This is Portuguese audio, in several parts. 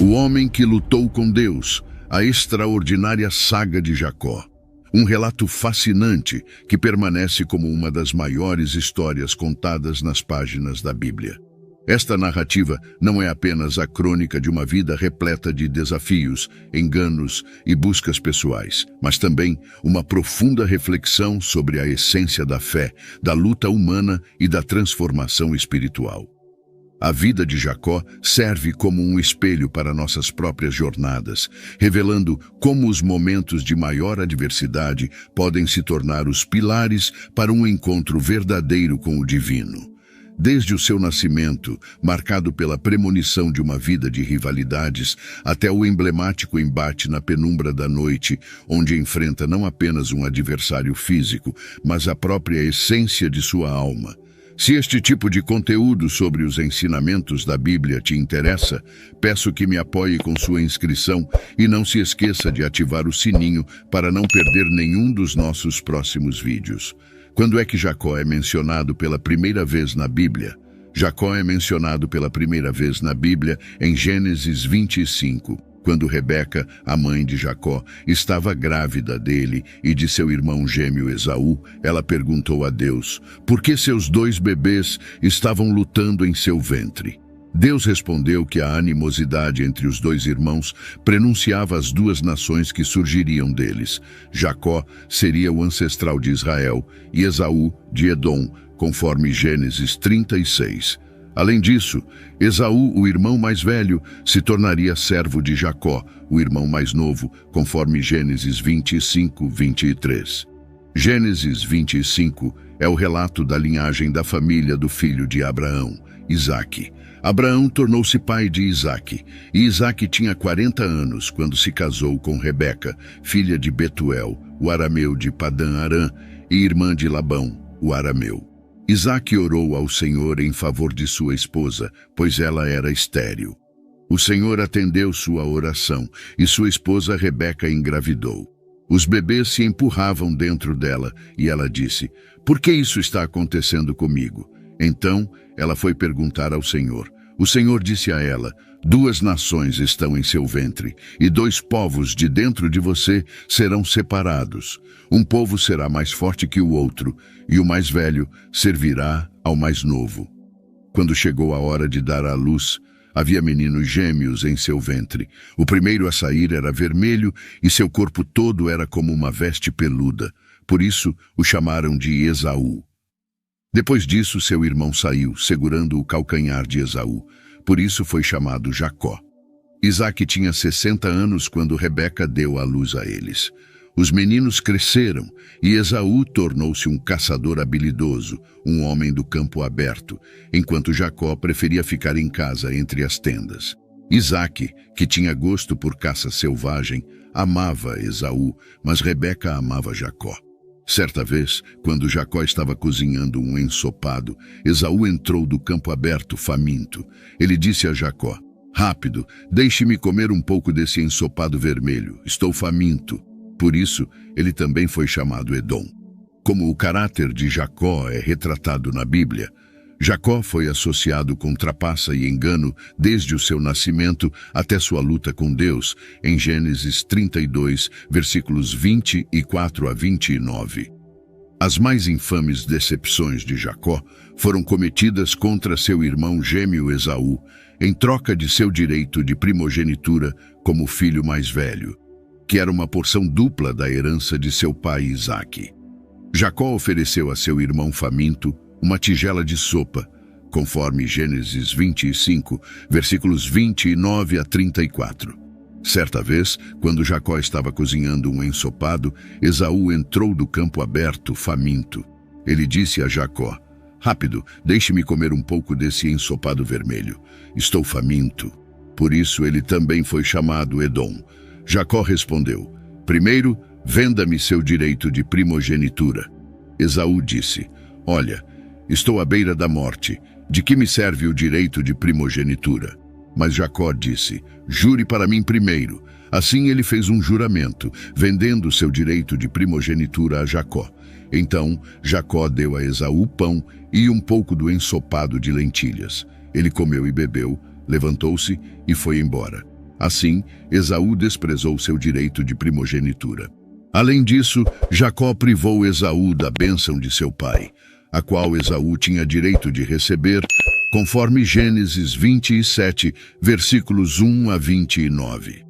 O homem que lutou com Deus, a extraordinária saga de Jacó. Um relato fascinante que permanece como uma das maiores histórias contadas nas páginas da Bíblia. Esta narrativa não é apenas a crônica de uma vida repleta de desafios, enganos e buscas pessoais, mas também uma profunda reflexão sobre a essência da fé, da luta humana e da transformação espiritual. A vida de Jacó serve como um espelho para nossas próprias jornadas, revelando como os momentos de maior adversidade podem se tornar os pilares para um encontro verdadeiro com o divino. Desde o seu nascimento, marcado pela premonição de uma vida de rivalidades, até o emblemático embate na penumbra da noite, onde enfrenta não apenas um adversário físico, mas a própria essência de sua alma. Se este tipo de conteúdo sobre os ensinamentos da Bíblia te interessa, peço que me apoie com sua inscrição e não se esqueça de ativar o sininho para não perder nenhum dos nossos próximos vídeos. Quando é que Jacó é mencionado pela primeira vez na Bíblia? Jacó é mencionado pela primeira vez na Bíblia em Gênesis 25, quando Rebeca, a mãe de Jacó, estava grávida dele e de seu irmão gêmeo Esaú. Ela perguntou a Deus, por que seus 2 bebês estavam lutando em seu ventre? Deus respondeu que a animosidade entre os 2 irmãos prenunciava as 2 nações que surgiriam deles. Jacó seria o ancestral de Israel e Esaú de Edom, conforme Gênesis 36. Além disso, Esaú, o irmão mais velho, se tornaria servo de Jacó, o irmão mais novo, conforme Gênesis 25, 23. Gênesis 25 é o relato da linhagem da família do filho de Abraão, Isaque. Abraão tornou-se pai de Isaque, e Isaque tinha 40 anos quando se casou com Rebeca, filha de Betuel, o arameu de Padã-Arã, e irmã de Labão, o arameu. Isaque orou ao Senhor em favor de sua esposa, pois ela era estéril. O Senhor atendeu sua oração, e sua esposa Rebeca engravidou. Os bebês se empurravam dentro dela, e ela disse, por que isso está acontecendo comigo? Então, ela foi perguntar ao Senhor. O Senhor disse a ela, 2 nações estão em seu ventre, e 2 povos de dentro de você serão separados. Um povo será mais forte que o outro, e o mais velho servirá ao mais novo. Quando chegou a hora de dar à luz, havia meninos gêmeos em seu ventre. O primeiro a sair era vermelho, e seu corpo todo era como uma veste peluda. Por isso, o chamaram de Esaú. Depois disso, seu irmão saiu, segurando o calcanhar de Esaú. Por isso foi chamado Jacó. Isaque tinha 60 anos quando Rebeca deu à luz a eles. Os meninos cresceram, e Esaú tornou-se um caçador habilidoso, um homem do campo aberto, enquanto Jacó preferia ficar em casa entre as tendas. Isaque, que tinha gosto por caça selvagem, amava Esaú, mas Rebeca amava Jacó. Certa vez, quando Jacó estava cozinhando um ensopado, Esaú entrou do campo aberto, faminto. Ele disse a Jacó, rápido, deixe-me comer um pouco desse ensopado vermelho, estou faminto. Por isso, ele também foi chamado Edom. Como o caráter de Jacó é retratado na Bíblia, Jacó foi associado com trapaça e engano desde o seu nascimento até sua luta com Deus, em Gênesis 32, versículos 24 a 29. As mais infames decepções de Jacó foram cometidas contra seu irmão gêmeo Esaú, em troca de seu direito de primogenitura como filho mais velho, que era uma porção dupla da herança de seu pai Isaque. Jacó ofereceu a seu irmão faminto uma tigela de sopa, conforme Gênesis 25, versículos 29 a 34. Certa vez, quando Jacó estava cozinhando um ensopado, Esaú entrou do campo aberto, faminto. Ele disse a Jacó, rápido, deixe-me comer um pouco desse ensopado vermelho. Estou faminto. Por isso ele também foi chamado Edom. Jacó respondeu, primeiro, venda-me seu direito de primogenitura. Esaú disse, olha, estou à beira da morte. De que me serve o direito de primogenitura? Mas Jacó disse, jure para mim primeiro. Assim ele fez um juramento, vendendo seu direito de primogenitura a Jacó. Então Jacó deu a Esaú pão e um pouco do ensopado de lentilhas. Ele comeu e bebeu, levantou-se e foi embora. Assim, Esaú desprezou seu direito de primogenitura. Além disso, Jacó privou Esaú da bênção de seu pai, a qual Esaú tinha direito de receber, conforme Gênesis 27, versículos 1 a 29.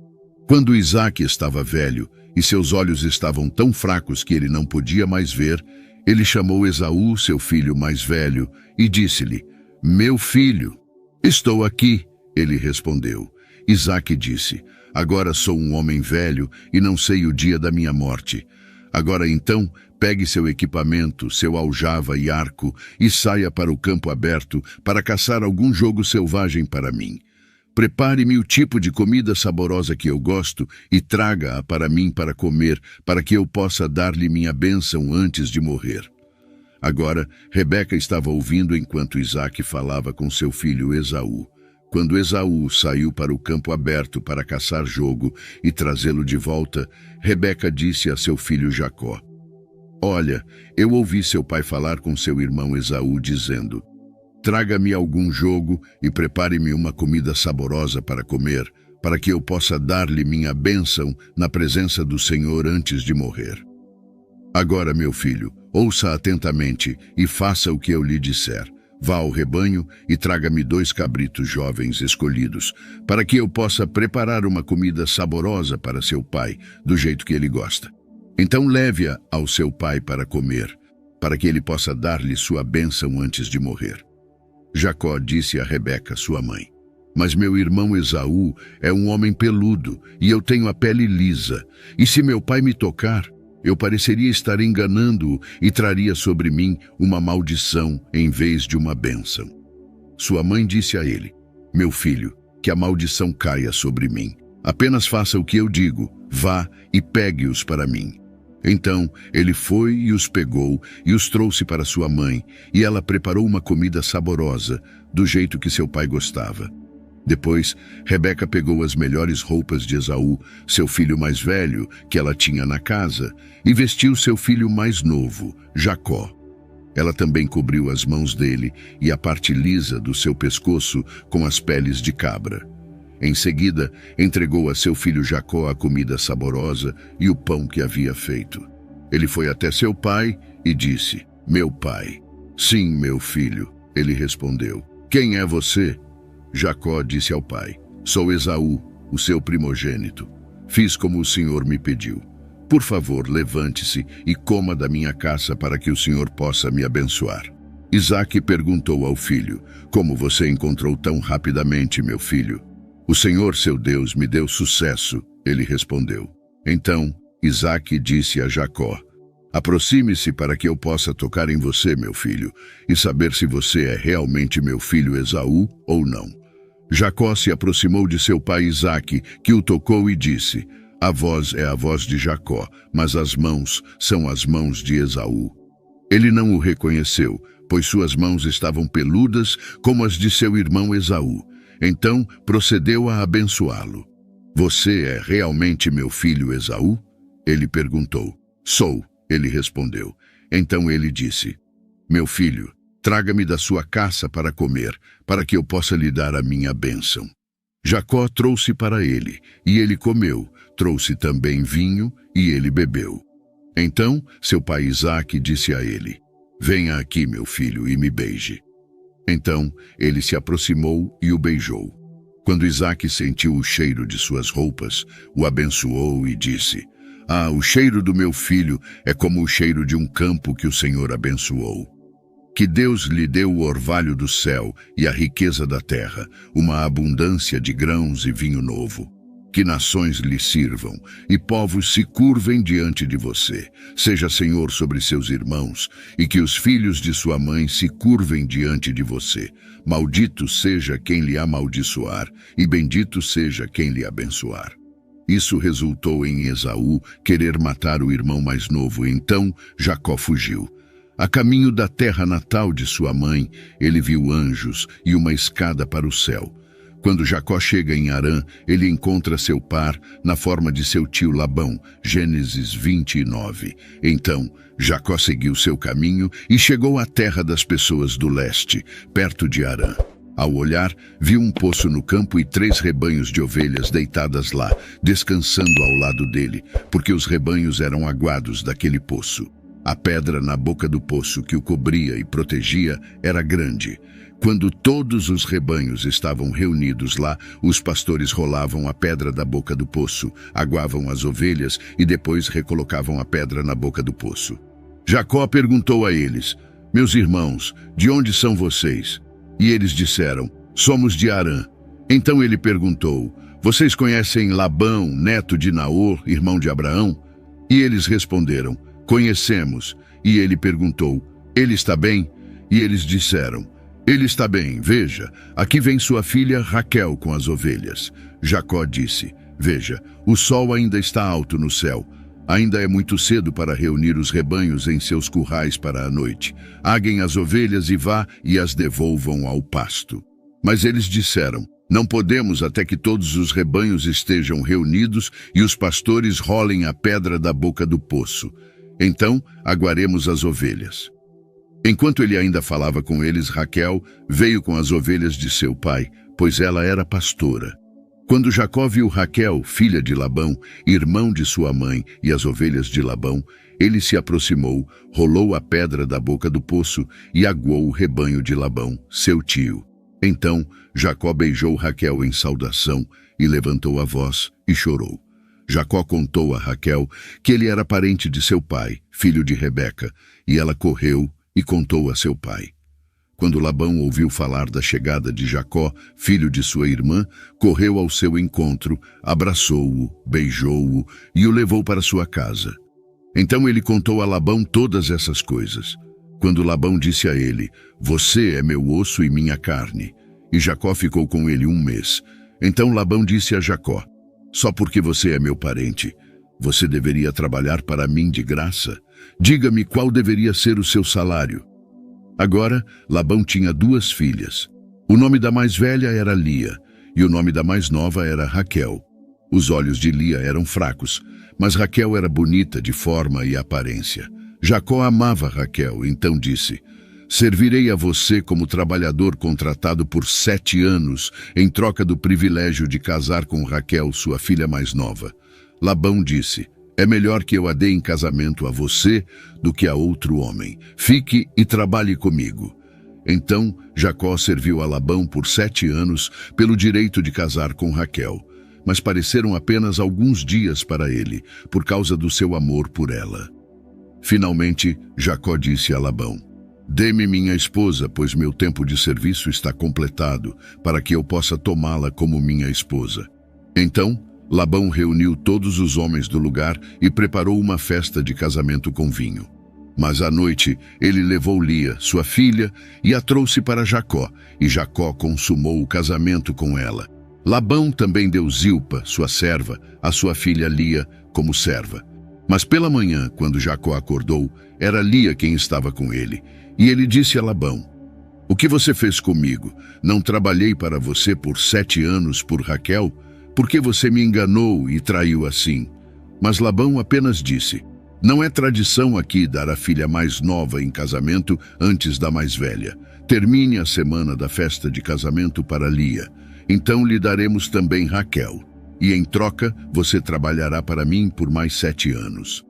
Quando Isaque estava velho e seus olhos estavam tão fracos que ele não podia mais ver, ele chamou Esaú, seu filho mais velho, e disse-lhe: "Meu filho." "Estou aqui," ele respondeu. Isaque disse: "Agora sou um homem velho e não sei o dia da minha morte. Agora então, pegue seu equipamento, seu aljava e arco, e saia para o campo aberto para caçar algum jogo selvagem para mim. Prepare-me o tipo de comida saborosa que eu gosto e traga-a para mim para comer, para que eu possa dar-lhe minha bênção antes de morrer." Agora, Rebeca estava ouvindo enquanto Isaque falava com seu filho Esaú. Quando Esaú saiu para o campo aberto para caçar jogo e trazê-lo de volta, Rebeca disse a seu filho Jacó: "Olha, eu ouvi seu pai falar com seu irmão Esaú, dizendo: traga-me algum jogo e prepare-me uma comida saborosa para comer, para que eu possa dar-lhe minha bênção na presença do Senhor antes de morrer. Agora, meu filho, ouça atentamente e faça o que eu lhe disser. Vá ao rebanho e traga-me 2 cabritos jovens escolhidos, para que eu possa preparar uma comida saborosa para seu pai, do jeito que ele gosta. Então leve-a ao seu pai para comer, para que ele possa dar-lhe sua bênção antes de morrer." Jacó disse a Rebeca, sua mãe: "Mas meu irmão Esaú é um homem peludo e eu tenho a pele lisa, e se meu pai me tocar, eu pareceria estar enganando-o e traria sobre mim uma maldição em vez de uma bênção." Sua mãe disse a ele: "Meu filho, que a maldição caia sobre mim. Apenas faça o que eu digo, vá e pegue-os para mim." Então ele foi e os pegou e os trouxe para sua mãe, e ela preparou uma comida saborosa, do jeito que seu pai gostava. Depois, Rebeca pegou as melhores roupas de Esaú, seu filho mais velho, que ela tinha na casa, e vestiu seu filho mais novo, Jacó. Ela também cobriu as mãos dele e a parte lisa do seu pescoço com as peles de cabra. Em seguida, entregou a seu filho Jacó a comida saborosa e o pão que havia feito. Ele foi até seu pai e disse: "Meu pai." "Sim, meu filho," ele respondeu. "Quem é você?" Jacó disse ao pai: "Sou Esaú, o seu primogênito. Fiz como o Senhor me pediu. Por favor, levante-se e coma da minha caça para que o Senhor possa me abençoar." Isaque perguntou ao filho: "Como você encontrou tão rapidamente, meu filho?" "O Senhor, seu Deus, me deu sucesso," ele respondeu. Então Isaque disse a Jacó: "Aproxime-se para que eu possa tocar em você, meu filho, e saber se você é realmente meu filho Esaú ou não." Jacó se aproximou de seu pai Isaque, que o tocou e disse: "A voz é a voz de Jacó, mas as mãos são as mãos de Esaú." Ele não o reconheceu, pois suas mãos estavam peludas como as de seu irmão Esaú. Então procedeu a abençoá-lo. "Você é realmente meu filho Esaú?" ele perguntou. "Sou," ele respondeu. Então ele disse: "Meu filho, traga-me da sua caça para comer, para que eu possa lhe dar a minha bênção." Jacó trouxe para ele, e ele comeu. Trouxe também vinho, e ele bebeu. Então seu pai Isaque disse a ele: "Venha aqui, meu filho, e me beije." Então ele se aproximou e o beijou. Quando Isaque sentiu o cheiro de suas roupas, o abençoou e disse: "Ah, o cheiro do meu filho é como o cheiro de um campo que o Senhor abençoou. Que Deus lhe dê o orvalho do céu e a riqueza da terra, uma abundância de grãos e vinho novo. Que nações lhe sirvam e povos se curvem diante de você. Seja Senhor sobre seus irmãos, e que os filhos de sua mãe se curvem diante de você. Maldito seja quem lhe amaldiçoar, e bendito seja quem lhe abençoar." Isso resultou em Esaú querer matar o irmão mais novo, então Jacó fugiu. A caminho da terra natal de sua mãe, ele viu anjos e uma escada para o céu. Quando Jacó chega em Harã, ele encontra seu par na forma de seu tio Labão, Gênesis 29. Então, Jacó seguiu seu caminho e chegou à terra das pessoas do leste, perto de Harã. Ao olhar, viu um poço no campo e 3 rebanhos de ovelhas deitadas lá, descansando ao lado dele, porque os rebanhos eram aguados daquele poço. A pedra na boca do poço que o cobria e protegia era grande. Quando todos os rebanhos estavam reunidos lá, os pastores rolavam a pedra da boca do poço, aguavam as ovelhas e depois recolocavam a pedra na boca do poço. Jacó perguntou a eles: "Meus irmãos, de onde são vocês?" E eles disseram: "Somos de Harã." Então ele perguntou: "Vocês conhecem Labão, neto de Naor, irmão de Abraão?" E eles responderam: "Conhecemos." E ele perguntou: "Ele está bem?" E eles disseram: "Ele está bem, veja, aqui vem sua filha Raquel com as ovelhas." Jacó disse: "Veja, o sol ainda está alto no céu. Ainda é muito cedo para reunir os rebanhos em seus currais para a noite. Aguem as ovelhas e vá e as devolvam ao pasto." Mas eles disseram: "Não podemos até que todos os rebanhos estejam reunidos e os pastores rolem a pedra da boca do poço. Então aguaremos as ovelhas." Enquanto ele ainda falava com eles, Raquel veio com as ovelhas de seu pai, pois ela era pastora. Quando Jacó viu Raquel, filha de Labão, irmão de sua mãe, e as ovelhas de Labão, ele se aproximou, rolou a pedra da boca do poço e aguou o rebanho de Labão, seu tio. Então Jacó beijou Raquel em saudação e levantou a voz e chorou. Jacó contou a Raquel que ele era parente de seu pai, filho de Rebeca, e ela correu e contou a seu pai. Quando Labão ouviu falar da chegada de Jacó, filho de sua irmã, correu ao seu encontro, abraçou-o, beijou-o e o levou para sua casa. Então ele contou a Labão todas essas coisas. Quando Labão disse a ele: "Você é meu osso e minha carne." E Jacó ficou com ele 1 mês. Então Labão disse a Jacó: "Só porque você é meu parente, você deveria trabalhar para mim de graça? Diga-me qual deveria ser o seu salário." Agora, Labão tinha 2 filhas. O nome da mais velha era Lia, e o nome da mais nova era Raquel. Os olhos de Lia eram fracos, mas Raquel era bonita de forma e aparência. Jacó amava Raquel, então disse: "Servirei a você como trabalhador contratado por 7 anos, em troca do privilégio de casar com Raquel, sua filha mais nova." Labão disse: "É melhor que eu a dê em casamento a você do que a outro homem. Fique e trabalhe comigo." Então Jacó serviu a Labão por 7 anos pelo direito de casar com Raquel, mas pareceram apenas alguns dias para ele, por causa do seu amor por ela. Finalmente, Jacó disse a Labão: "Dê-me minha esposa, pois meu tempo de serviço está completado, para que eu possa tomá-la como minha esposa." Então Labão reuniu todos os homens do lugar e preparou uma festa de casamento com vinho. Mas à noite ele levou Lia, sua filha, e a trouxe para Jacó, e Jacó consumou o casamento com ela. Labão também deu Zilpa, sua serva, a sua filha Lia, como serva. Mas pela manhã, quando Jacó acordou, era Lia quem estava com ele. E ele disse a Labão: "O que você fez comigo? Não trabalhei para você por 7 anos por Raquel? Por que você me enganou e traiu assim?" Mas Labão apenas disse: "Não é tradição aqui dar a filha mais nova em casamento antes da mais velha. Termine a semana da festa de casamento para Lia. Então lhe daremos também Raquel. E em troca você trabalhará para mim por mais 7 anos."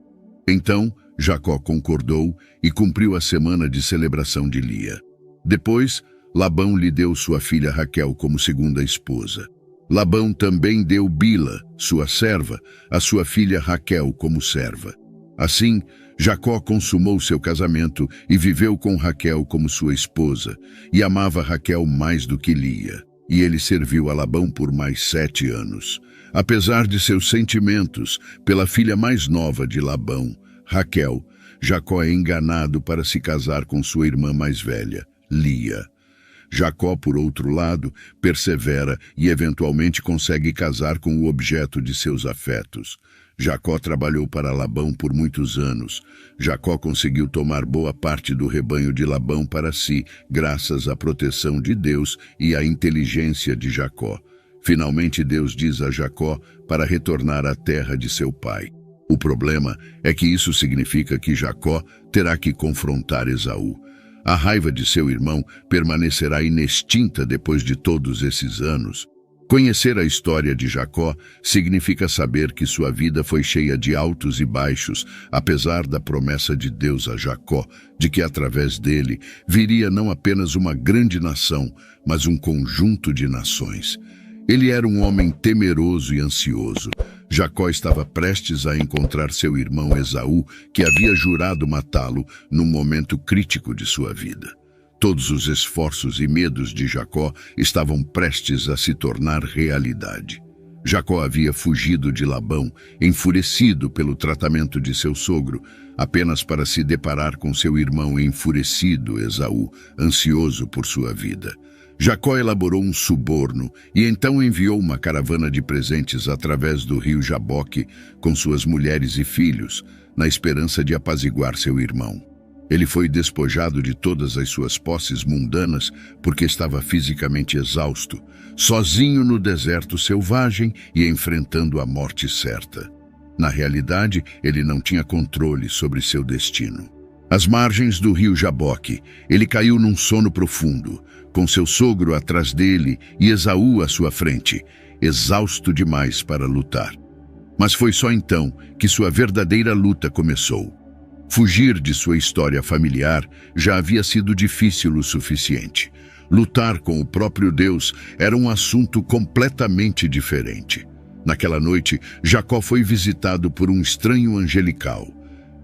Então Jacó concordou e cumpriu a semana de celebração de Lia. Depois Labão lhe deu sua filha Raquel como segunda esposa. Labão também deu Bila, sua serva, a sua filha Raquel como serva. Assim, Jacó consumou seu casamento e viveu com Raquel como sua esposa, e amava Raquel mais do que Lia. E ele serviu a Labão por mais 7 anos. Apesar de seus sentimentos pela filha mais nova de Labão, Raquel, Jacó é enganado para se casar com sua irmã mais velha, Lia. Jacó, por outro lado, persevera e eventualmente consegue casar com o objeto de seus afetos. Jacó trabalhou para Labão por muitos anos. Jacó conseguiu tomar boa parte do rebanho de Labão para si, graças à proteção de Deus e à inteligência de Jacó. Finalmente Deus diz a Jacó para retornar à terra de seu pai. O problema é que isso significa que Jacó terá que confrontar Esaú. A raiva de seu irmão permanecerá inextinta depois de todos esses anos. Conhecer a história de Jacó significa saber que sua vida foi cheia de altos e baixos, apesar da promessa de Deus a Jacó, de que através dele viria não apenas uma grande nação, mas um conjunto de nações. Ele era um homem temeroso e ansioso. Jacó estava prestes a encontrar seu irmão Esaú, que havia jurado matá-lo num momento crítico de sua vida. Todos os esforços e medos de Jacó estavam prestes a se tornar realidade. Jacó havia fugido de Labão, enfurecido pelo tratamento de seu sogro, apenas para se deparar com seu irmão enfurecido, Esaú, ansioso por sua vida. Jacó elaborou um suborno e então enviou uma caravana de presentes através do rio Jaboque com suas mulheres e filhos, na esperança de apaziguar seu irmão. Ele foi despojado de todas as suas posses mundanas porque estava fisicamente exausto, sozinho no deserto selvagem e enfrentando a morte certa. Na realidade, ele não tinha controle sobre seu destino. Às margens do rio Jaboque, ele caiu num sono profundo, com seu sogro atrás dele e Esaú à sua frente, exausto demais para lutar. Mas foi só então que sua verdadeira luta começou. Fugir de sua história familiar já havia sido difícil o suficiente. Lutar com o próprio Deus era um assunto completamente diferente. Naquela noite, Jacó foi visitado por um estranho angelical.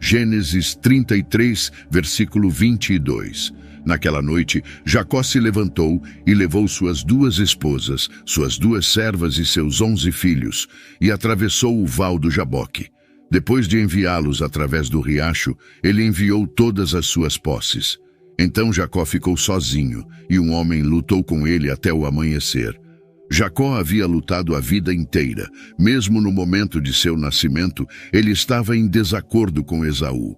Gênesis 33, versículo 22. Naquela noite, Jacó se levantou e levou suas 2 esposas, suas 2 servas e seus 11 filhos, e atravessou o val do Jaboque. Depois de enviá-los através do riacho, ele enviou todas as suas posses. Então Jacó ficou sozinho, e um homem lutou com ele até o amanhecer. Jacó havia lutado a vida inteira. Mesmo no momento de seu nascimento, ele estava em desacordo com Esaú.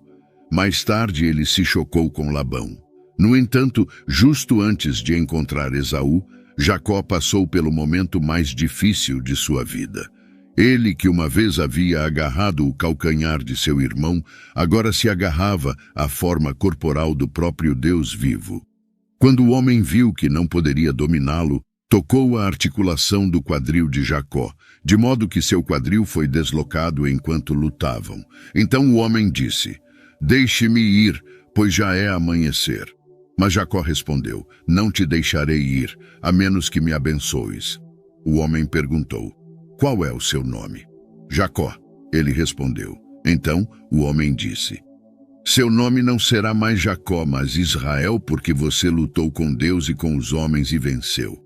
Mais tarde, ele se chocou com Labão. No entanto, justo antes de encontrar Esaú, Jacó passou pelo momento mais difícil de sua vida. Ele, que uma vez havia agarrado o calcanhar de seu irmão, agora se agarrava à forma corporal do próprio Deus vivo. Quando o homem viu que não poderia dominá-lo, tocou a articulação do quadril de Jacó, de modo que seu quadril foi deslocado enquanto lutavam. Então o homem disse: "Deixe-me ir, pois já é amanhecer." Mas Jacó respondeu: "Não te deixarei ir, a menos que me abençoes." O homem perguntou: "Qual é o seu nome?" "Jacó," ele respondeu. Então o homem disse: "Seu nome não será mais Jacó, mas Israel, porque você lutou com Deus e com os homens e venceu."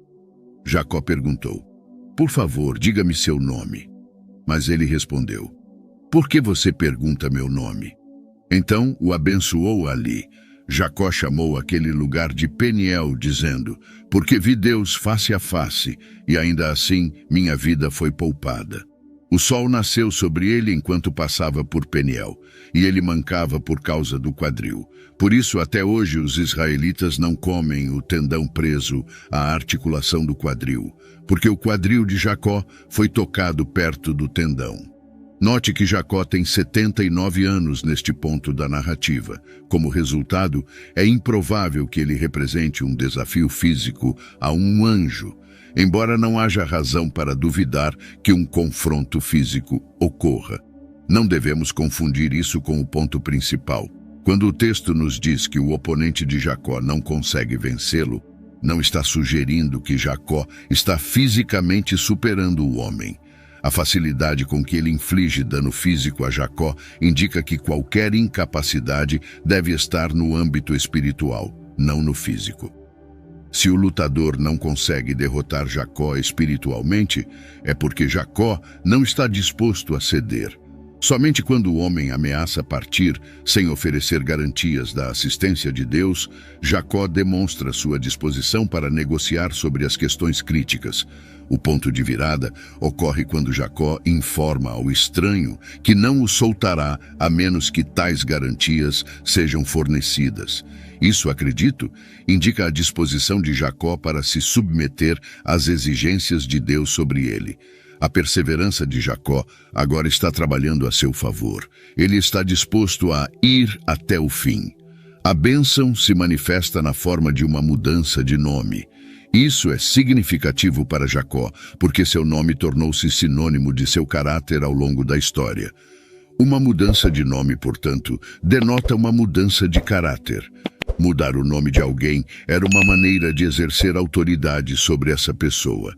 Jacó perguntou: "Por favor, diga-me seu nome." Mas ele respondeu: "Por que você pergunta meu nome?" Então o abençoou ali. Jacó chamou aquele lugar de Peniel, dizendo: "Porque vi Deus face a face, e ainda assim minha vida foi poupada." O sol nasceu sobre ele enquanto passava por Peniel, e ele mancava por causa do quadril. Por isso, até hoje, os israelitas não comem o tendão preso à articulação do quadril, porque o quadril de Jacó foi tocado perto do tendão. Note que Jacó tem 79 anos neste ponto da narrativa. Como resultado, é improvável que ele represente um desafio físico a um anjo, embora não haja razão para duvidar que um confronto físico ocorra. Não devemos confundir isso com o ponto principal. Quando o texto nos diz que o oponente de Jacó não consegue vencê-lo, não está sugerindo que Jacó está fisicamente superando o homem. A facilidade com que ele inflige dano físico a Jacó indica que qualquer incapacidade deve estar no âmbito espiritual, não no físico. Se o lutador não consegue derrotar Jacó espiritualmente, é porque Jacó não está disposto a ceder. Somente quando o homem ameaça partir, sem oferecer garantias da assistência de Deus, Jacó demonstra sua disposição para negociar sobre as questões críticas. O ponto de virada ocorre quando Jacó informa ao estranho que não o soltará a menos que tais garantias sejam fornecidas. Isso, acredito, indica a disposição de Jacó para se submeter às exigências de Deus sobre ele. A perseverança de Jacó agora está trabalhando a seu favor. Ele está disposto a ir até o fim. A bênção se manifesta na forma de uma mudança de nome. Isso é significativo para Jacó, porque seu nome tornou-se sinônimo de seu caráter ao longo da história. Uma mudança de nome, portanto, denota uma mudança de caráter. Mudar o nome de alguém era uma maneira de exercer autoridade sobre essa pessoa.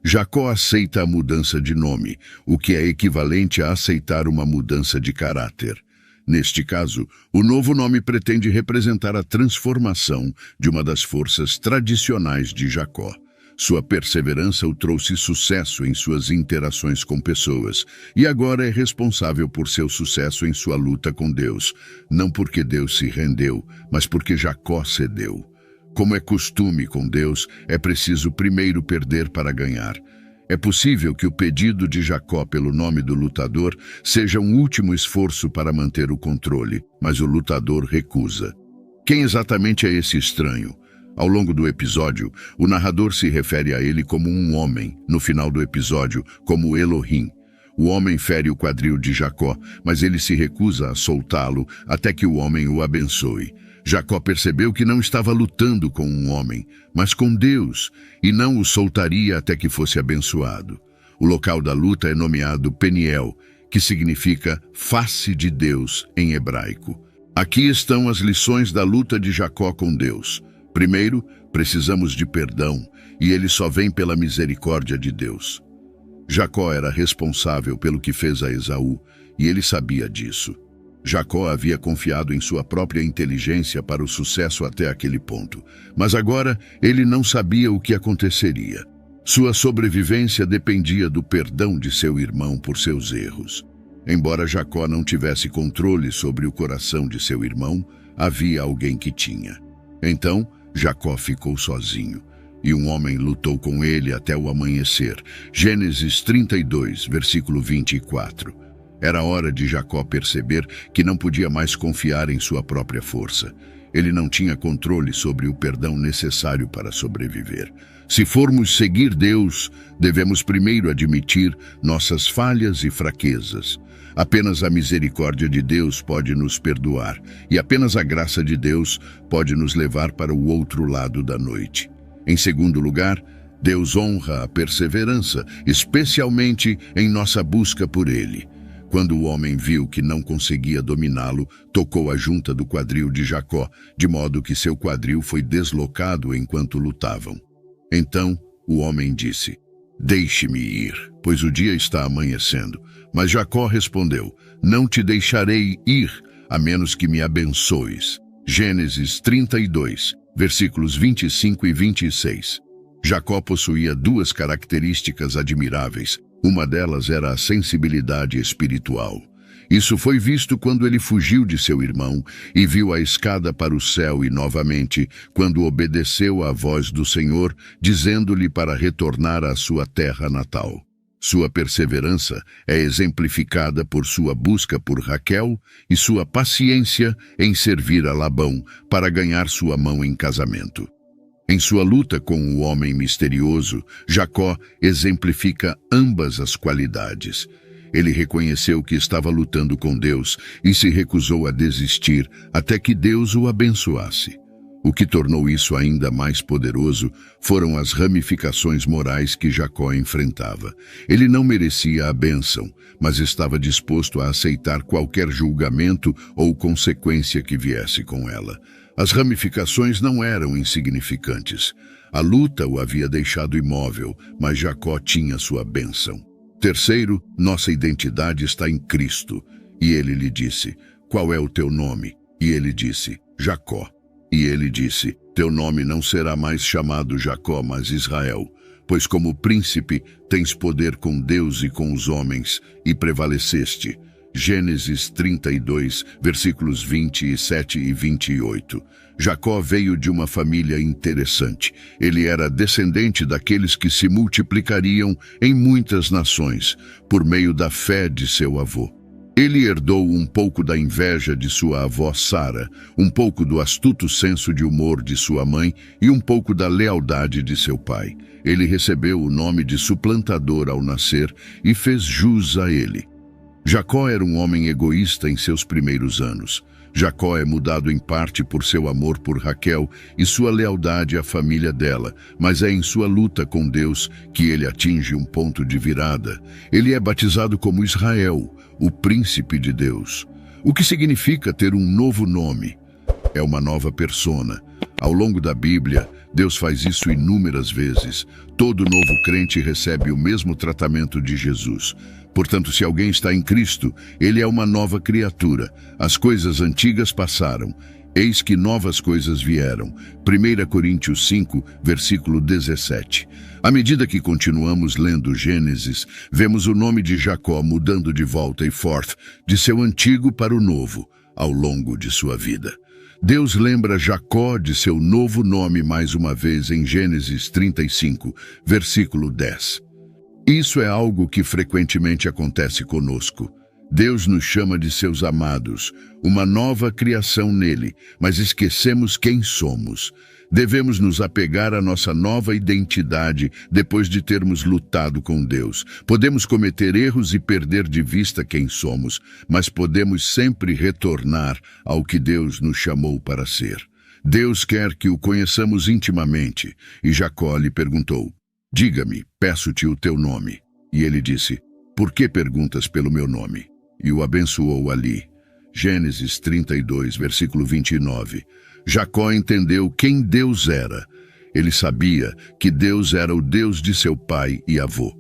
Jacó aceita a mudança de nome, o que é equivalente a aceitar uma mudança de caráter. Neste caso, o novo nome pretende representar a transformação de uma das forças tradicionais de Jacó. Sua perseverança o trouxe sucesso em suas interações com pessoas, e agora é responsável por seu sucesso em sua luta com Deus, não porque Deus se rendeu, mas porque Jacó cedeu. Como é costume com Deus, é preciso primeiro perder para ganhar. É possível que o pedido de Jacó pelo nome do lutador seja um último esforço para manter o controle, mas o lutador recusa. Quem exatamente é esse estranho? Ao longo do episódio, o narrador se refere a ele como um homem, no final do episódio, como Elohim. O homem fere o quadril de Jacó, mas ele se recusa a soltá-lo até que o homem o abençoe. Jacó percebeu que não estava lutando com um homem, mas com Deus, e não o soltaria até que fosse abençoado. O local da luta é nomeado Peniel, que significa face de Deus em hebraico. Aqui estão as lições da luta de Jacó com Deus. Primeiro, precisamos de perdão, e ele só vem pela misericórdia de Deus. Jacó era responsável pelo que fez a Esaú, e ele sabia disso. Jacó havia confiado em sua própria inteligência para o sucesso até aquele ponto, mas agora ele não sabia o que aconteceria. Sua sobrevivência dependia do perdão de seu irmão por seus erros. Embora Jacó não tivesse controle sobre o coração de seu irmão, havia alguém que tinha. Então, Jacó ficou sozinho, e um homem lutou com ele até o amanhecer. Gênesis 32, versículo 24. Era hora de Jacó perceber que não podia mais confiar em sua própria força. Ele não tinha controle sobre o perdão necessário para sobreviver. Se formos seguir Deus, devemos primeiro admitir nossas falhas e fraquezas. Apenas a misericórdia de Deus pode nos perdoar, e apenas a graça de Deus pode nos levar para o outro lado da noite. Em segundo lugar, Deus honra a perseverança, especialmente em nossa busca por Ele. Quando o homem viu que não conseguia dominá-lo, tocou a junta do quadril de Jacó, de modo que seu quadril foi deslocado enquanto lutavam. Então o homem disse: "Deixe-me ir, pois o dia está amanhecendo." Mas Jacó respondeu: "Não te deixarei ir, a menos que me abençoes." Gênesis 32, versículos 25 e 26. Jacó possuía duas características admiráveis. Uma delas era a sensibilidade espiritual. Isso foi visto quando ele fugiu de seu irmão e viu a escada para o céu e novamente, quando obedeceu à voz do Senhor, dizendo-lhe para retornar à sua terra natal. Sua perseverança é exemplificada por sua busca por Raquel e sua paciência em servir a Labão para ganhar sua mão em casamento. Em sua luta com o homem misterioso, Jacó exemplifica ambas as qualidades. Ele reconheceu que estava lutando com Deus e se recusou a desistir até que Deus o abençoasse. O que tornou isso ainda mais poderoso foram as ramificações morais que Jacó enfrentava. Ele não merecia a bênção, mas estava disposto a aceitar qualquer julgamento ou consequência que viesse com ela. As ramificações não eram insignificantes. A luta o havia deixado imóvel, mas Jacó tinha sua bênção. Terceiro, nossa identidade está em Cristo. E ele lhe disse: "Qual é o teu nome?" E ele disse: "Jacó." E ele disse: "Teu nome não será mais chamado Jacó, mas Israel, pois como príncipe tens poder com Deus e com os homens, e prevaleceste." Gênesis 32, versículos 27 e 28. Jacó veio de uma família interessante. Ele era descendente daqueles que se multiplicariam em muitas nações, por meio da fé de seu avô. Ele herdou um pouco da inveja de sua avó Sara, um pouco do astuto senso de humor de sua mãe e um pouco da lealdade de seu pai. Ele recebeu o nome de suplantador ao nascer e fez jus a ele. Jacó era um homem egoísta em seus primeiros anos. Jacó é mudado em parte por seu amor por Raquel e sua lealdade à família dela, mas é em sua luta com Deus que ele atinge um ponto de virada. Ele é batizado como Israel, o príncipe de Deus. O que significa ter um novo nome? É uma nova persona. Ao longo da Bíblia, Deus faz isso inúmeras vezes. Todo novo crente recebe o mesmo tratamento de Jesus. Portanto, se alguém está em Cristo, ele é uma nova criatura. As coisas antigas passaram. Eis que novas coisas vieram. 1 Coríntios 5, versículo 17. À medida que continuamos lendo Gênesis, vemos o nome de Jacó mudando de volta e forth, de seu antigo para o novo, ao longo de sua vida. Deus lembra Jacó de seu novo nome mais uma vez em Gênesis 35, versículo 10. Isso é algo que frequentemente acontece conosco. Deus nos chama de seus amados, uma nova criação nele, mas esquecemos quem somos. Devemos nos apegar à nossa nova identidade depois de termos lutado com Deus. Podemos cometer erros e perder de vista quem somos, mas podemos sempre retornar ao que Deus nos chamou para ser. Deus quer que o conheçamos intimamente, e Jacó lhe perguntou: "Diga-me, peço-te o teu nome." E ele disse: "Por que perguntas pelo meu nome?" E o abençoou ali. Gênesis 32, versículo 29. Jacó entendeu quem Deus era. Ele sabia que Deus era o Deus de seu pai e avô.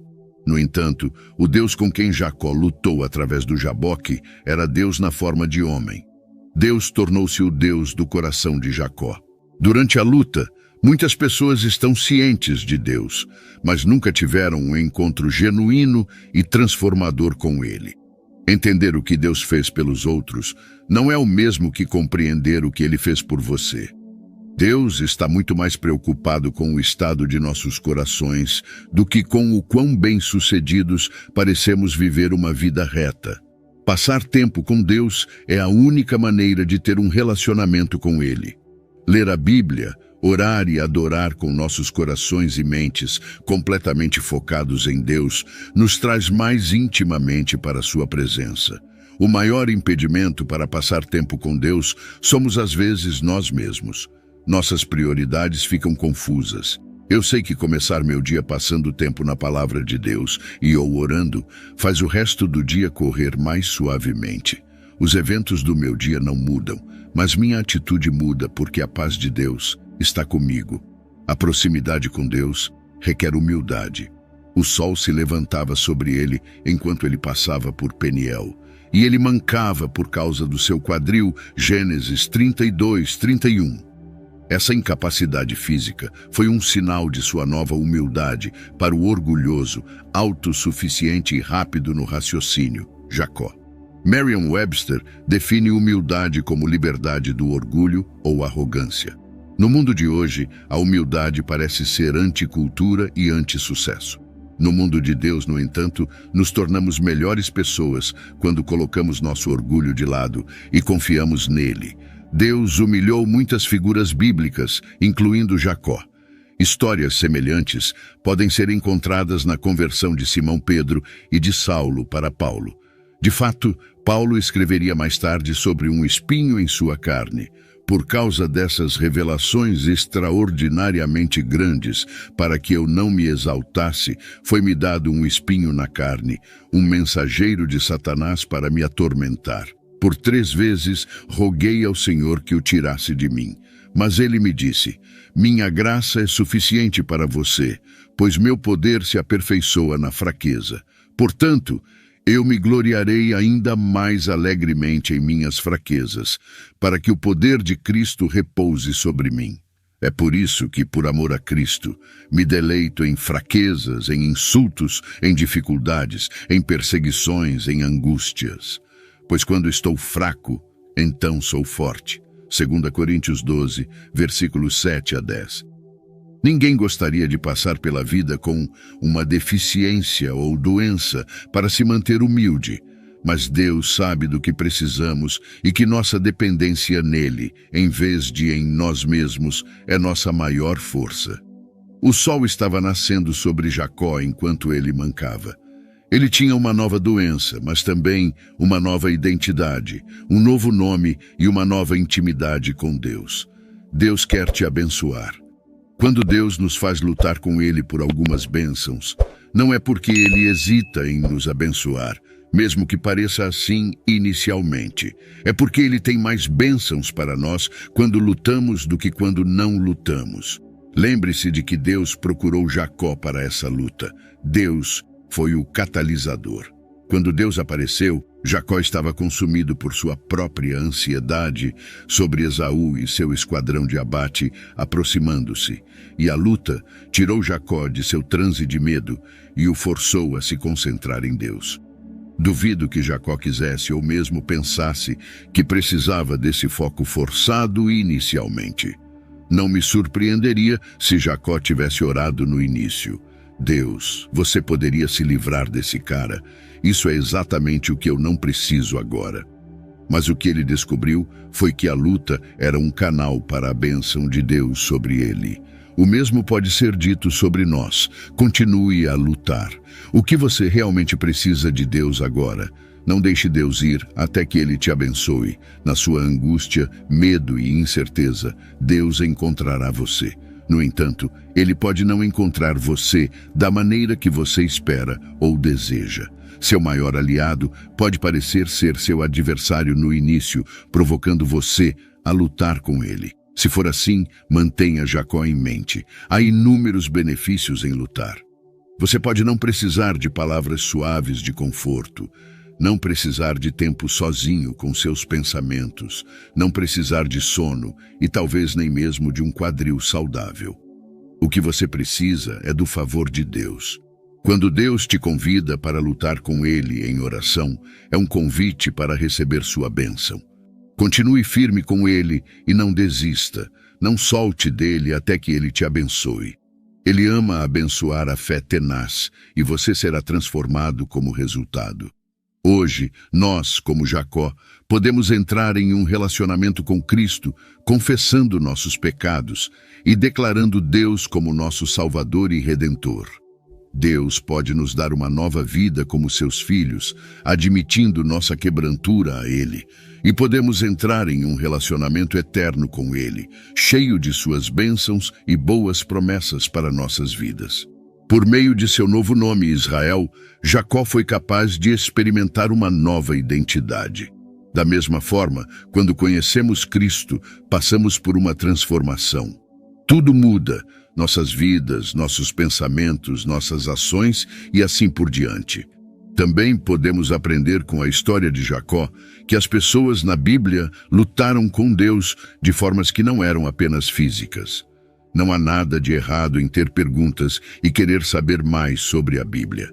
No entanto, o Deus com quem Jacó lutou através do Jaboque era Deus na forma de homem. Deus tornou-se o Deus do coração de Jacó. Durante a luta, muitas pessoas estão cientes de Deus, mas nunca tiveram um encontro genuíno e transformador com Ele. Entender o que Deus fez pelos outros não é o mesmo que compreender o que Ele fez por você. Deus está muito mais preocupado com o estado de nossos corações do que com o quão bem-sucedidos parecemos viver uma vida reta. Passar tempo com Deus é a única maneira de ter um relacionamento com Ele. Ler a Bíblia, orar e adorar com nossos corações e mentes completamente focados em Deus nos traz mais intimamente para a sua presença. O maior impedimento para passar tempo com Deus somos às vezes nós mesmos. Nossas prioridades ficam confusas. Eu sei que começar meu dia passando tempo na palavra de Deus e ou orando faz o resto do dia correr mais suavemente. Os eventos do meu dia não mudam, mas minha atitude muda porque a paz de Deus está comigo. A proximidade com Deus requer humildade. O sol se levantava sobre ele enquanto ele passava por Peniel, e ele mancava por causa do seu quadril. Gênesis 32, 31. Essa incapacidade física foi um sinal de sua nova humildade para o orgulhoso, autossuficiente e rápido no raciocínio, Jacó. Merriam-Webster define humildade como liberdade do orgulho ou arrogância. No mundo de hoje, a humildade parece ser anticultura e anti-sucesso. No mundo de Deus, no entanto, nos tornamos melhores pessoas quando colocamos nosso orgulho de lado e confiamos nele. Deus humilhou muitas figuras bíblicas, incluindo Jacó. Histórias semelhantes podem ser encontradas na conversão de Simão Pedro e de Saulo para Paulo. De fato, Paulo escreveria mais tarde sobre um espinho em sua carne. Por causa dessas revelações extraordinariamente grandes, para que eu não me exaltasse, foi-me dado um espinho na carne, um mensageiro de Satanás para me atormentar. Por 3 vezes roguei ao Senhor que o tirasse de mim. Mas ele me disse: "Minha graça é suficiente para você, pois meu poder se aperfeiçoa na fraqueza. Portanto, eu me gloriarei ainda mais alegremente em minhas fraquezas, para que o poder de Cristo repouse sobre mim. É por isso que, por amor a Cristo, me deleito em fraquezas, em insultos, em dificuldades, em perseguições, em angústias. Pois quando estou fraco, então sou forte." 2 Coríntios 12, versículos 7 a 10. Ninguém gostaria de passar pela vida com uma deficiência ou doença para se manter humilde, mas Deus sabe do que precisamos e que nossa dependência nele, em vez de em nós mesmos, é nossa maior força. O sol estava nascendo sobre Jacó enquanto ele mancava. Ele tinha uma nova doença, mas também uma nova identidade, um novo nome e uma nova intimidade com Deus. Deus quer te abençoar. Quando Deus nos faz lutar com Ele por algumas bênçãos, não é porque Ele hesita em nos abençoar, mesmo que pareça assim inicialmente. É porque Ele tem mais bênçãos para nós quando lutamos do que quando não lutamos. Lembre-se de que Deus procurou Jacó para essa luta. Deus foi o catalisador. Quando Deus apareceu, Jacó estava consumido por sua própria ansiedade sobre Esaú e seu esquadrão de abate aproximando-se. E a luta tirou Jacó de seu transe de medo e o forçou a se concentrar em Deus. Duvido que Jacó quisesse ou mesmo pensasse que precisava desse foco forçado inicialmente. Não me surpreenderia se Jacó tivesse orado no início. Deus, você poderia se livrar desse cara. Isso é exatamente o que eu não preciso agora. Mas o que ele descobriu foi que a luta era um canal para a bênção de Deus sobre ele. O mesmo pode ser dito sobre nós. Continue a lutar. O que você realmente precisa de Deus agora? Não deixe Deus ir até que Ele te abençoe. Na sua angústia, medo e incerteza, Deus encontrará você. No entanto, Ele pode não encontrar você da maneira que você espera ou deseja. Seu maior aliado pode parecer ser seu adversário no início, provocando você a lutar com ele. Se for assim, mantenha Jacó em mente. Há inúmeros benefícios em lutar. Você pode não precisar de palavras suaves de conforto, não precisar de tempo sozinho com seus pensamentos, não precisar de sono e talvez nem mesmo de um quadril saudável. O que você precisa é do favor de Deus. Quando Deus te convida para lutar com Ele em oração, é um convite para receber sua bênção. Continue firme com Ele e não desista. Não solte dele até que Ele te abençoe. Ele ama abençoar a fé tenaz e você será transformado como resultado. Hoje, nós, como Jacó, podemos entrar em um relacionamento com Cristo, confessando nossos pecados e declarando Deus como nosso Salvador e Redentor. Deus pode nos dar uma nova vida como seus filhos, admitindo nossa quebrantura a Ele, e podemos entrar em um relacionamento eterno com Ele, cheio de suas bênçãos e boas promessas para nossas vidas. Por meio de seu novo nome, Israel, Jacó foi capaz de experimentar uma nova identidade. Da mesma forma, quando conhecemos Cristo, passamos por uma transformação. Tudo muda, nossas vidas, nossos pensamentos, nossas ações e assim por diante. Também podemos aprender com a história de Jacó que as pessoas na Bíblia lutaram com Deus de formas que não eram apenas físicas. Não há nada de errado em ter perguntas e querer saber mais sobre a Bíblia.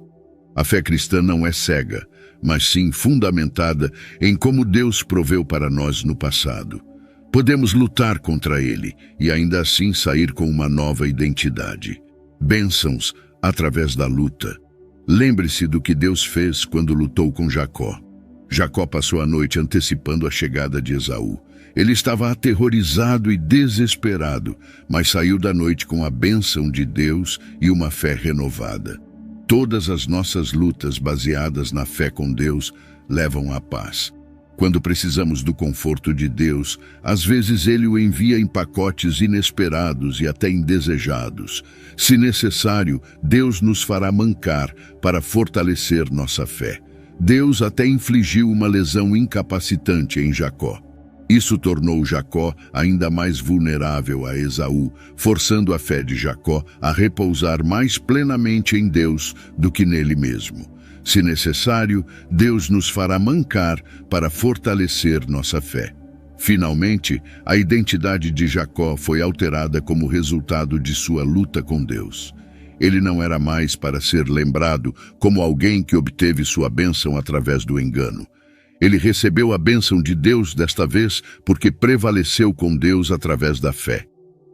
A fé cristã não é cega, mas sim fundamentada em como Deus proveu para nós no passado. Podemos lutar contra ele e ainda assim sair com uma nova identidade. Bênçãos através da luta. Lembre-se do que Deus fez quando lutou com Jacó. Jacó passou a noite antecipando a chegada de Esaú. Ele estava aterrorizado e desesperado, mas saiu da noite com a bênção de Deus e uma fé renovada. Todas as nossas lutas baseadas na fé com Deus levam à paz. Quando precisamos do conforto de Deus, às vezes Ele o envia em pacotes inesperados e até indesejados. Se necessário, Deus nos fará mancar para fortalecer nossa fé. Deus até infligiu uma lesão incapacitante em Jacó. Isso tornou Jacó ainda mais vulnerável a Esaú, forçando a fé de Jacó a repousar mais plenamente em Deus do que nele mesmo. Se necessário, Deus nos fará mancar para fortalecer nossa fé. Finalmente, a identidade de Jacó foi alterada como resultado de sua luta com Deus. Ele não era mais para ser lembrado como alguém que obteve sua bênção através do engano. Ele recebeu a bênção de Deus desta vez porque prevaleceu com Deus através da fé.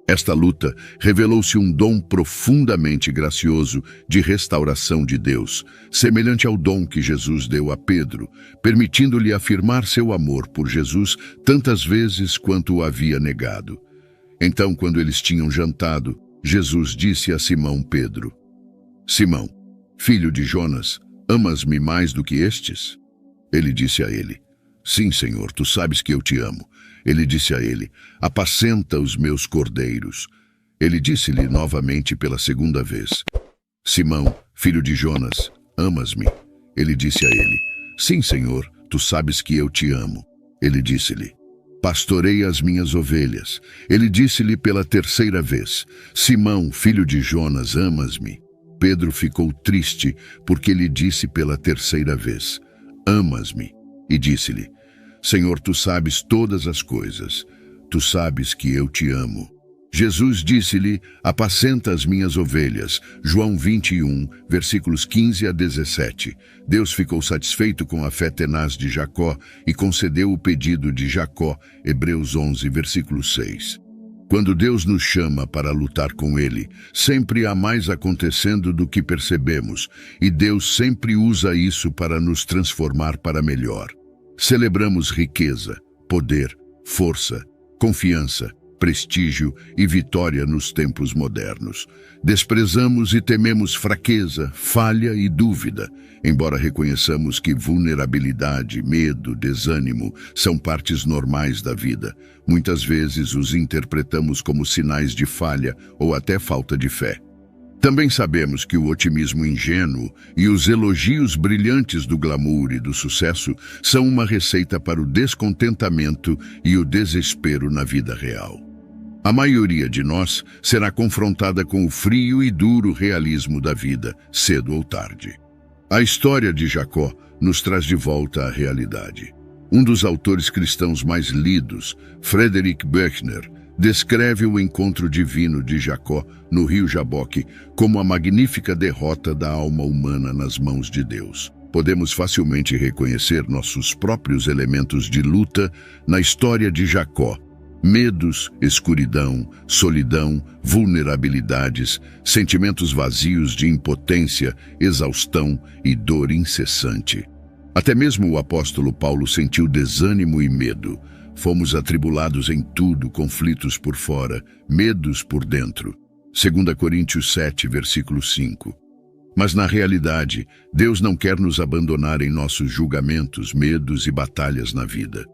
Esta luta revelou-se um dom profundamente gracioso de restauração de Deus, semelhante ao dom que Jesus deu a Pedro, permitindo-lhe afirmar seu amor por Jesus tantas vezes quanto o havia negado. Então, quando eles tinham jantado, Jesus disse a Simão Pedro: Simão, filho de Jonas, Amas-me mais do que estes? Ele disse a ele: Sim, Senhor, tu sabes que eu te amo. Ele disse a ele: Apacenta os meus cordeiros. Ele disse-lhe novamente pela segunda vez: Simão, filho de Jonas, amas-me? Ele disse a ele: Sim, Senhor, tu sabes que eu te amo. Ele disse-lhe: Pastorei as minhas ovelhas. Ele disse-lhe pela terceira vez: Simão, filho de Jonas, amas-me? Pedro ficou triste porque lhe disse pela terceira vez: Amas-me? E disse-lhe: Senhor, tu sabes todas as coisas. Tu sabes que eu te amo. Jesus disse-lhe: Apacenta as minhas ovelhas. João 21, versículos 15 a 17. Deus ficou satisfeito com a fé tenaz de Jacó e concedeu o pedido de Jacó. Hebreus 11, versículo 6. Quando Deus nos chama para lutar com Ele, sempre há mais acontecendo do que percebemos, e Deus sempre usa isso para nos transformar para melhor. Celebramos riqueza, poder, força, confiança, prestígio e vitória nos tempos modernos. Desprezamos e tememos fraqueza, falha e dúvida, embora reconheçamos que vulnerabilidade, medo, desânimo são partes normais da vida. Muitas vezes os interpretamos como sinais de falha ou até falta de fé. Também sabemos que o otimismo ingênuo e os elogios brilhantes do glamour e do sucesso são uma receita para o descontentamento e o desespero na vida real. A maioria de nós será confrontada com o frio e duro realismo da vida, cedo ou tarde. A história de Jacó nos traz de volta à realidade. Um dos autores cristãos mais lidos, Frederick Buechner, descreve o encontro divino de Jacó no rio Jaboque como a magnífica derrota da alma humana nas mãos de Deus. Podemos facilmente reconhecer nossos próprios elementos de luta na história de Jacó. Medos, escuridão, solidão, vulnerabilidades, sentimentos vazios de impotência, exaustão e dor incessante. Até mesmo o apóstolo Paulo sentiu desânimo e medo. Fomos atribulados em tudo, conflitos por fora, medos por dentro. 2 Coríntios 7, versículo 5. Mas na realidade, Deus não quer nos abandonar em nossos julgamentos, medos e batalhas na vida.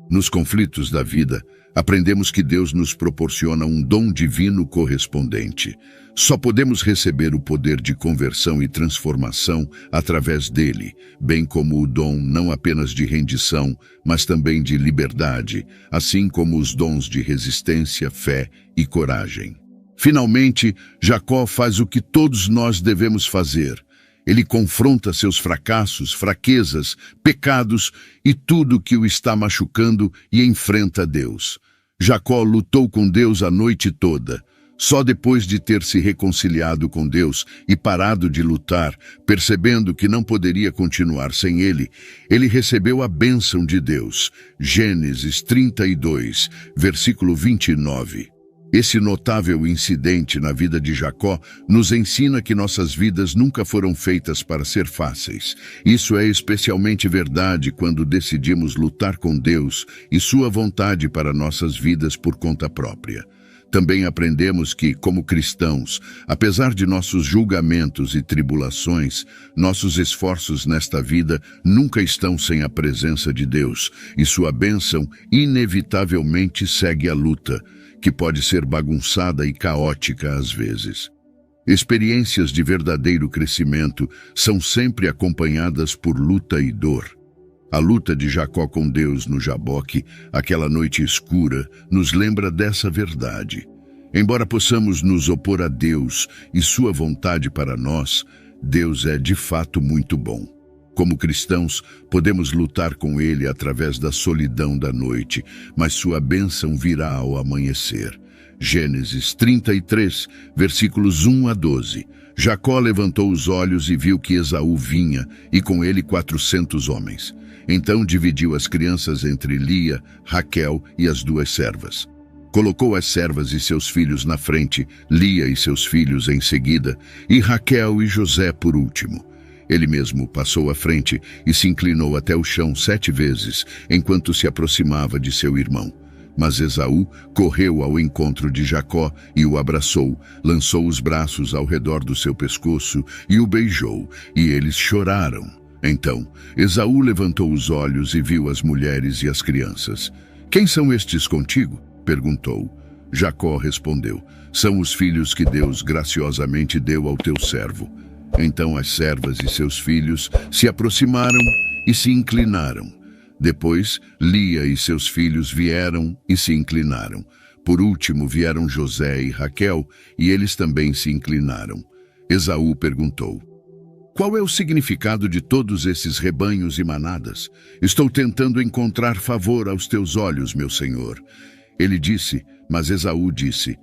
Nos conflitos da vida, aprendemos que Deus nos proporciona um dom divino correspondente. Só podemos receber o poder de conversão e transformação através dele, bem como o dom não apenas de rendição, mas também de liberdade, assim como os dons de resistência, fé e coragem. Finalmente, Jacó faz o que todos nós devemos fazer. Ele confronta seus fracassos, fraquezas, pecados e tudo que o está machucando e enfrenta Deus. Jacó lutou com Deus a noite toda. Só depois de ter se reconciliado com Deus e parado de lutar, percebendo que não poderia continuar sem ele, ele recebeu a bênção de Deus. Gênesis 32, versículo 29. Esse notável incidente na vida de Jacó nos ensina que nossas vidas nunca foram feitas para ser fáceis. Isso é especialmente verdade quando decidimos lutar com Deus e sua vontade para nossas vidas por conta própria. Também aprendemos que, como cristãos, apesar de nossos julgamentos e tribulações, nossos esforços nesta vida nunca estão sem a presença de Deus, e sua bênção inevitavelmente segue a luta, que pode ser bagunçada e caótica às vezes. Experiências de verdadeiro crescimento são sempre acompanhadas por luta e dor. A luta de Jacó com Deus no Jaboque, aquela noite escura, nos lembra dessa verdade. Embora possamos nos opor a Deus e sua vontade para nós, Deus é de fato muito bom. Como cristãos, podemos lutar com Ele através da solidão da noite, mas sua bênção virá ao amanhecer. Gênesis 33, versículos 1 a 12. Jacó levantou os olhos e viu que Esaú vinha, e com ele 400 homens. Então dividiu as crianças entre Lia, Raquel e as 2 servas. Colocou as servas e seus filhos na frente, Lia e seus filhos em seguida, e Raquel e José por último. Ele mesmo passou à frente e se inclinou até o chão 7 vezes, enquanto se aproximava de seu irmão. Mas Esaú correu ao encontro de Jacó e o abraçou, lançou os braços ao redor do seu pescoço e o beijou, e eles choraram. Então, Esaú levantou os olhos e viu as mulheres e as crianças. "Quem são estes contigo?" perguntou. Jacó respondeu: "São os filhos que Deus graciosamente deu ao teu servo." Então as servas e seus filhos se aproximaram e se inclinaram. Depois, Lia e seus filhos vieram e se inclinaram. Por último, vieram José e Raquel, e eles também se inclinaram. Esaú perguntou: "Qual é o significado de todos esses rebanhos e manadas? Estou tentando encontrar favor aos teus olhos, meu senhor." Ele disse, mas Esaú disse: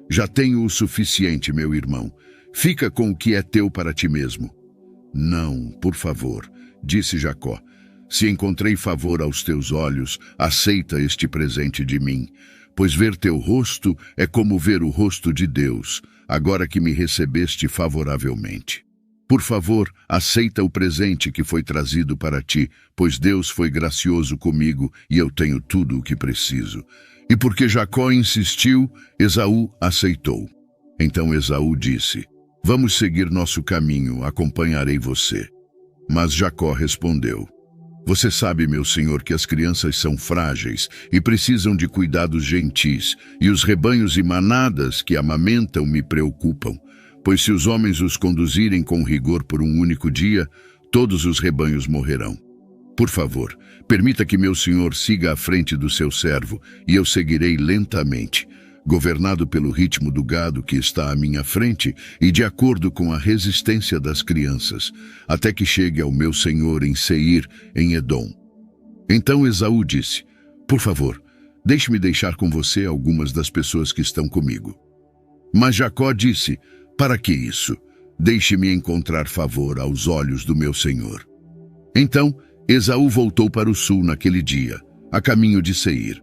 "Já tenho o suficiente, meu irmão. Fica com o que é teu para ti mesmo." "Não, por favor," disse Jacó. "Se encontrei favor aos teus olhos, aceita este presente de mim, pois ver teu rosto é como ver o rosto de Deus, agora que me recebeste favoravelmente. Por favor, aceita o presente que foi trazido para ti, pois Deus foi gracioso comigo e eu tenho tudo o que preciso." E porque Jacó insistiu, Esaú aceitou. Então Esaú disse: "Vamos seguir nosso caminho, acompanharei você." Mas Jacó respondeu: "Você sabe, meu senhor, que as crianças são frágeis e precisam de cuidados gentis, e os rebanhos e manadas que amamentam me preocupam, pois se os homens os conduzirem com rigor por um único dia, todos os rebanhos morrerão. Por favor, permita que meu senhor siga à frente do seu servo, e eu seguirei lentamente, governado pelo ritmo do gado que está à minha frente e de acordo com a resistência das crianças, até que chegue ao meu senhor em Seir, em Edom." Então Esaú disse: "Por favor, deixe-me deixar com você algumas das pessoas que estão comigo." Mas Jacó disse: "Para que isso? Deixe-me encontrar favor aos olhos do meu senhor." Então Esaú voltou para o sul naquele dia, a caminho de Seir.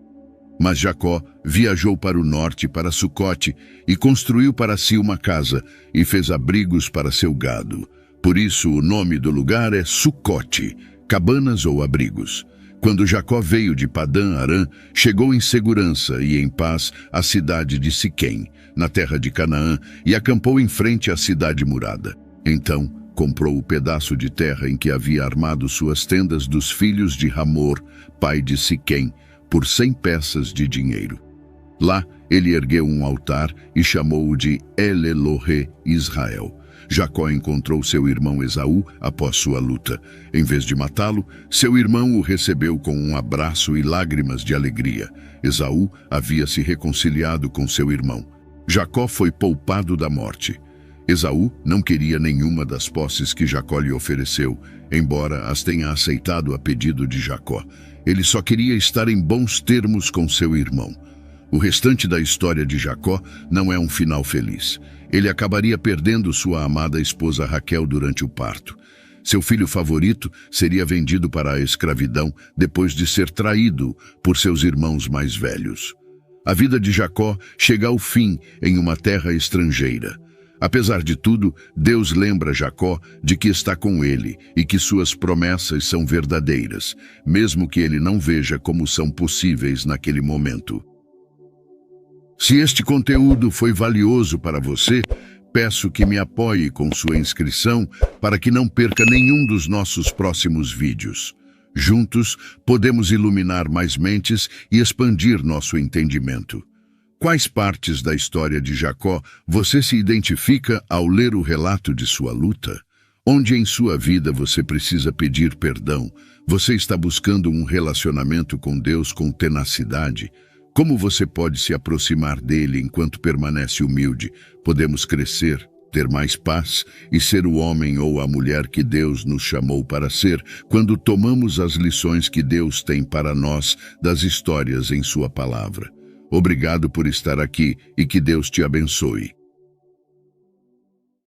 Mas Jacó viajou para o norte, para Sucote, e construiu para si uma casa, e fez abrigos para seu gado. Por isso o nome do lugar é Sucote, cabanas ou abrigos. Quando Jacó veio de Padã-Arã, chegou em segurança e em paz à cidade de Siquém, na terra de Canaã, e acampou em frente à cidade murada. Então comprou o pedaço de terra em que havia armado suas tendas dos filhos de Hamor, pai de Siquém, por 100 peças de dinheiro. Lá ele ergueu um altar e chamou-o de El-Elohe Israel. Jacó encontrou seu irmão Esaú após sua luta. Em vez de matá-lo, seu irmão o recebeu com um abraço e lágrimas de alegria. Esaú havia se reconciliado com seu irmão. Jacó foi poupado da morte. Esaú não queria nenhuma das posses que Jacó lhe ofereceu, embora as tenha aceitado a pedido de Jacó. Ele só queria estar em bons termos com seu irmão. O restante da história de Jacó não é um final feliz. Ele acabaria perdendo sua amada esposa Raquel durante o parto. Seu filho favorito seria vendido para a escravidão depois de ser traído por seus irmãos mais velhos. A vida de Jacó chega ao fim em uma terra estrangeira. Apesar de tudo, Deus lembra Jacó de que está com ele e que suas promessas são verdadeiras, mesmo que ele não veja como são possíveis naquele momento. Se este conteúdo foi valioso para você, peço que me apoie com sua inscrição para que não perca nenhum dos nossos próximos vídeos. Juntos, podemos iluminar mais mentes e expandir nosso entendimento. Quais partes da história de Jacó você se identifica ao ler o relato de sua luta? Onde em sua vida você precisa pedir perdão? Você está buscando um relacionamento com Deus com tenacidade? Como você pode se aproximar dele enquanto permanece humilde? Podemos crescer, ter mais paz e ser o homem ou a mulher que Deus nos chamou para ser quando tomamos as lições que Deus tem para nós das histórias em sua palavra. Obrigado por estar aqui e que Deus te abençoe.